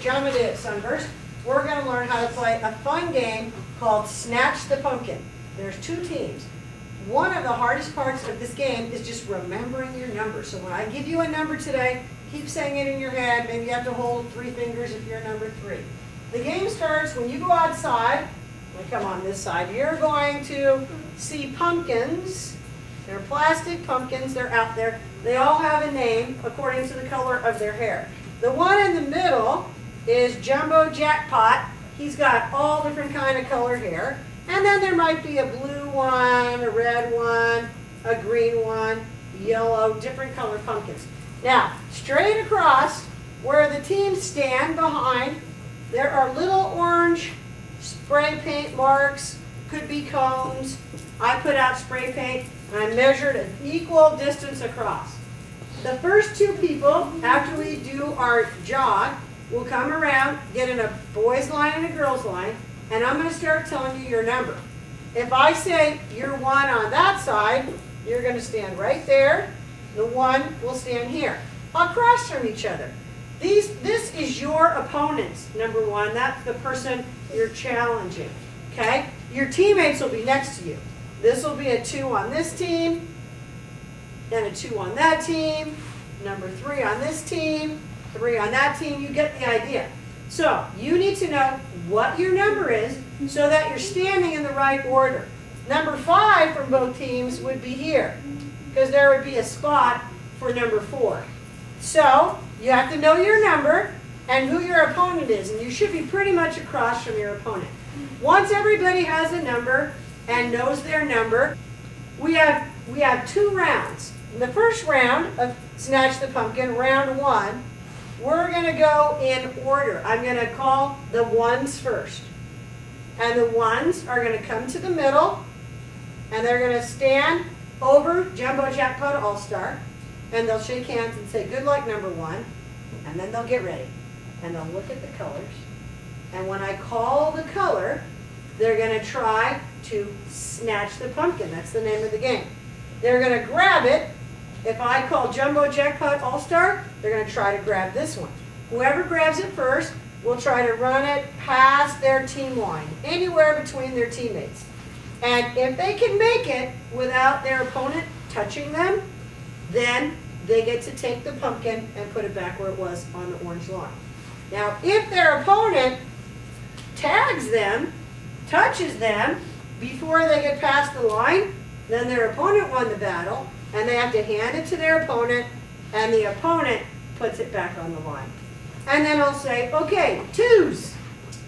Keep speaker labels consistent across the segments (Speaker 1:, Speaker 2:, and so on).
Speaker 1: Pajama to Sunburst, we're going to learn how to play a fun game called Snatch the Pumpkin. There's two teams. One of the hardest parts of this game is just remembering your number. So when I give you a number today, keep saying it in your head. Maybe you have to hold 3 fingers if you're number 3. The game starts when you go outside. When I come on this side, you're going to see pumpkins. They're plastic pumpkins. They're out there. They all have a name according to the color of their hair. The one in the middle is Jumbo Jackpot. He's got all different kind of colored hair. And then there might be a blue one, a red one, a green one, yellow, different colored pumpkins. Now, straight across where the teams stand behind, there are little orange spray paint marks, could be cones. I put out spray paint and I measured an equal distance across. The first 2 people, after we do our jog, will come around, get in a boys line and a girls line, and I'm going to start telling you your number. If I say you're 1 on that side, you're going to stand right there. The 1 will stand here, across from each other. This is your opponent's number 1. That's the person you're challenging. Okay? Your teammates will be next to you. This will be a 2 on this team, and a 2 on that team, number 3 on this team, 3 on that team. You get the idea. So you need to know what your number is so that you're standing in the right order. Number 5 from both teams would be here because there would be a spot for number 4. So you have to know your number and who your opponent is, and you should be pretty much across from your opponent. Once everybody has a number and knows their number, we have 2 rounds. In the first round of Snatch the Pumpkin, round 1, we're going to go in order. I'm going to call the 1s first. And the 1s are going to come to the middle, and they're going to stand over Jumbo Jackpot All-Star, and they'll shake hands and say, "Good luck, number 1." And then they'll get ready, and they'll look at the colors. And when I call the color, they're going to try to snatch the pumpkin. That's the name of the game. They're going to grab it. If I call Jumbo Jackpot All-Star, they're going to try to grab this one. Whoever grabs it first will try to run it past their team line, anywhere between their teammates. And if they can make it without their opponent touching them, then they get to take the pumpkin and put it back where it was on the orange line. Now, if their opponent tags them, touches them before they get past the line, then their opponent won the battle, and they have to hand it to their opponent, and the opponent puts it back on the line. And then I'll say, "Okay, 2s,"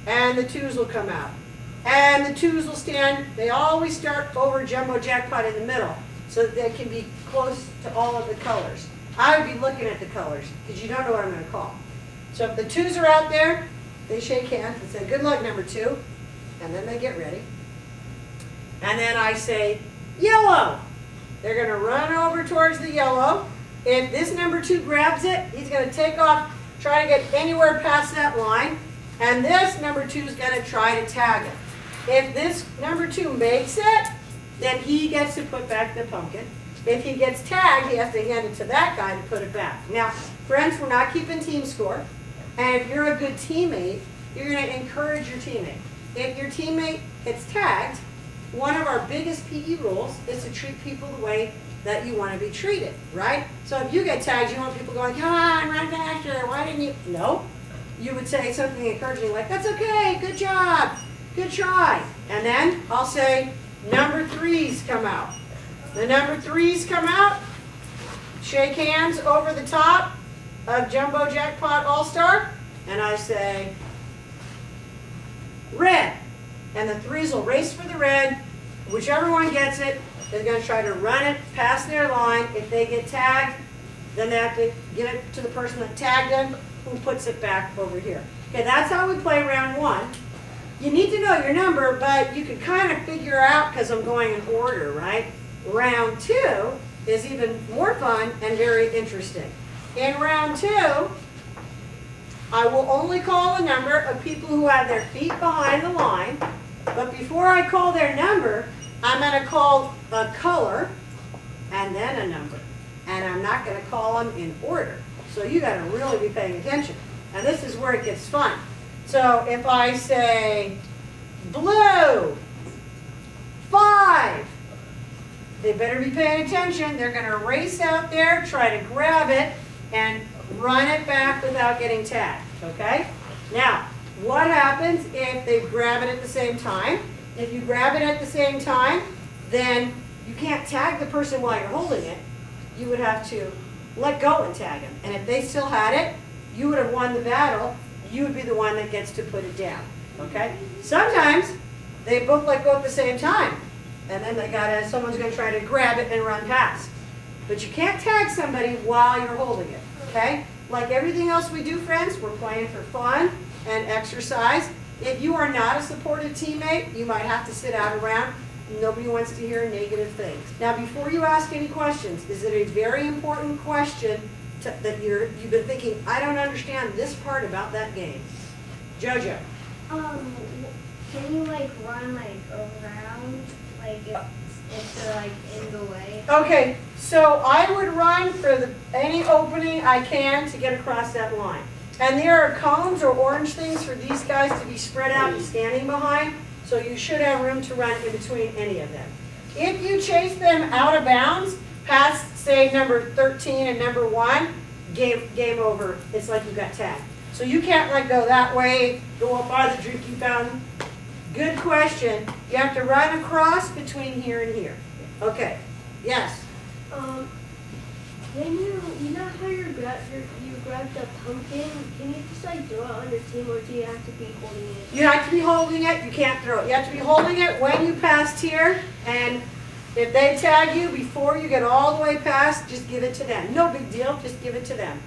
Speaker 1: and the 2s will come out. And the 2s will stand, they always start over Jumbo Jackpot in the middle, so that they can be close to all of the colors. I would be looking at the colors, because you don't know what I'm going to call. So if the 2s are out there, they shake hands and say, "Good luck, number 2," and then they get ready. And then I say, "Yellow." They're going to run over towards the yellow. If this number 2 grabs it, he's going to take off, try to get anywhere past that line. And this number 2 is going to try to tag it. If this number 2 makes it, then he gets to put back the pumpkin. If he gets tagged, he has to hand it to that guy to put it back. Now, friends, we're not keeping team score. And if you're a good teammate, you're going to encourage your teammate. If your teammate gets tagged, one of our biggest PE rules is to treat people the way that you want to be treated, right? So if you get tagged, you want people going, "Come on, run faster, why didn't you?" No. You would say something encouraging like, "That's okay, good job, good try." And then I'll say, "Number 3s come out." The number 3s come out, shake hands over the top of Jumbo Jackpot All-Star, and I say, "Red." And the 3s will race for the red. Whichever one gets it is going to try to run it past their line. If they get tagged, then they have to give it to the person that tagged them, who puts it back over here. Okay, that's how we play round 1. You need to know your number, but you can kind of figure out, because I'm going in order, right? Round 2 is even more fun and very interesting. In round 2, I will only call a number of people who have their feet behind the line. But before I call their number, I'm going to call a color and then a number. And I'm not going to call them in order. So you got to really be paying attention. And this is where it gets fun. So if I say blue, 5, they better be paying attention. They're going to race out there, try to grab it, and run it back without getting tagged, okay? Now, what happens if they grab it at the same time? If you grab it at the same time, then you can't tag the person while you're holding it. You would have to let go and tag them. And if they still had it, you would have won the battle. You would be the one that gets to put it down, okay? Sometimes they both let go at the same time. And then someone's going to try to grab it and run past. But you can't tag somebody while you're holding it, okay? Like everything else we do, friends, we're playing for fun and exercise. If you are not a supportive teammate, you might have to sit out around. Nobody wants to hear negative things. Now, before you ask any questions, is it a very important question that you've been thinking, I don't understand this part about that game? JoJo.
Speaker 2: Can you run around, if they're in the way?
Speaker 1: Okay, so I would run for any opening I can to get across that line. And there are cones or orange things for these guys to be spread out and standing behind, so you should have room to run in between any of them. If you chase them out of bounds, past, say, number 13 and number 1, game over. It's like you got tagged. So you can't go that way, go up by the drinking fountain. Good question. You have to run across between here and here. Okay. Yes?
Speaker 2: When you know how you grab the pumpkin, can you just throw it on your team, or do you have to be holding it?
Speaker 1: You have to be holding it. You can't throw it. You have to be holding it when you pass here, and if they tag you before you get all the way past, just give it to them. No big deal. Just give it to them.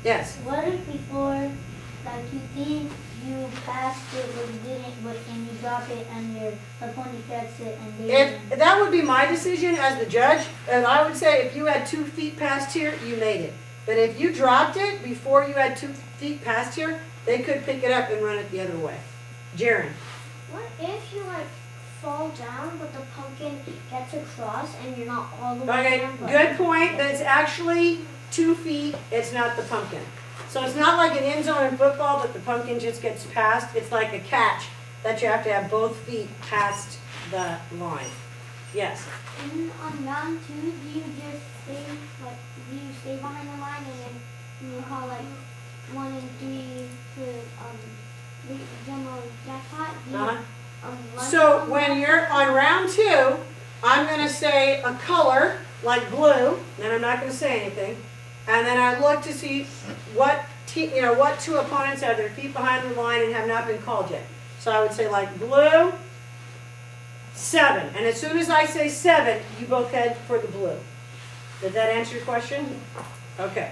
Speaker 1: Yes?
Speaker 3: What if before, you think you passed it, but you didn't, and you drop it, and your opponent gets it, and they
Speaker 1: If that would be my decision as the judge, and I would say if you had 2 feet past here, you made it. But if you dropped it before you had 2 feet past here, they could pick it up and run it the other way. Jaren.
Speaker 3: What if you fall down, but the pumpkin gets across, and you're not all the way
Speaker 1: Okay,
Speaker 3: down?
Speaker 1: good point. That's actually 2 feet. It's not the pumpkin. So it's not like an end zone in football that the pumpkin just gets past. It's like a catch that you have to have both feet past the line. Yes.
Speaker 3: And on round 2, do you just stay behind the line, and then you call 1 and 3 to demo jackpot?
Speaker 1: So when you're on round 2, I'm going to say a color like blue, and I'm not going to say anything. And then I look to see what 2 opponents have their feet behind the line and have not been called yet. So I would say blue, 7. And as soon as I say 7, you both head for the blue. Did that answer your question? Okay.